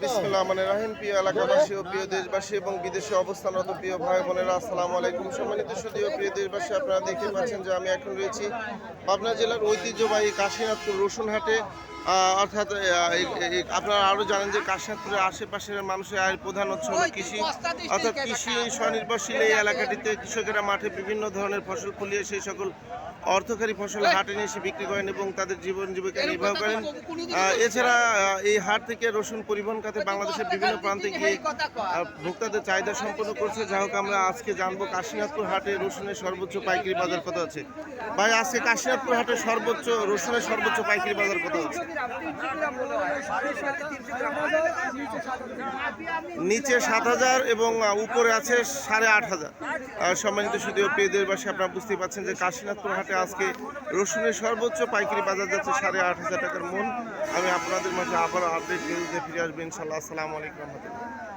বিসমিল্লাহির রহিম। প্রিয় এলাকাবাসী ও প্রিয় দেশবাসী এবং বিদেশে অবস্থানরত প্রিয় ভাই বোনেরা, আসসালামু আলাইকুম। সম্মানিত সুধী ও প্রিয় দেশবাসী, আপনারা দেখতে পাচ্ছেন যে আমি এখন রয়েছি পাবনা জেলার ঐতিহ্যবাহী কাশীনাথপুর রসুনহাটে। অর্থাৎ আপনারা আরও জানেন যে কাশীনাথপুরের আশেপাশের মানুষের আয়ের প্রধান উৎস হল কৃষি। অর্থাৎ কৃষি স্বনির্ভরশীল এই এলাকাটিতে কৃষকেরা মাঠে বিভিন্ন ধরনের ফসল ফলিয়ে সেই সকল অর্থকারী ফসল হাটে নিয়ে এসে বিক্রি করেন এবং তাদের জীবন জীবিকা নির্বাহ করেন। এছাড়া এই হাট থেকে রসুন পরিবহন খাতে বাংলাদেশের বিভিন্ন প্রান্তে গিয়ে ভোক্তাদের চাহিদা সম্পন্ন করছে। যা হোক, আমরা আজকে জানবো কাশীনাথপুর হাটে রসুনের সর্বোচ্চ পাইকারি বাজার কত আছে। ভাই, আজকে কাশীনাথপুর হাটে রসুনের সর্বোচ্চ পাইকারি বাজার কত আছে? নিচে 7,000 এবং উপরে আছে 8,500। সম্মানিত সুধী ও প্রিয় দেশবাসী, আপনারা বুঝতে পারছেন যে কাশীনাথপুর হাটে আজকে রসুনের সর্বোচ্চ পাইকারি বাজার যাচ্ছে 8,500 টাকার মন। আমি আপনাদের মাঝে আবারও আপডেট নিয়ে ফিরে আসবো ইনশাল্লাহ। আসসালামু আলাইকুম রহমতুল্লাহ।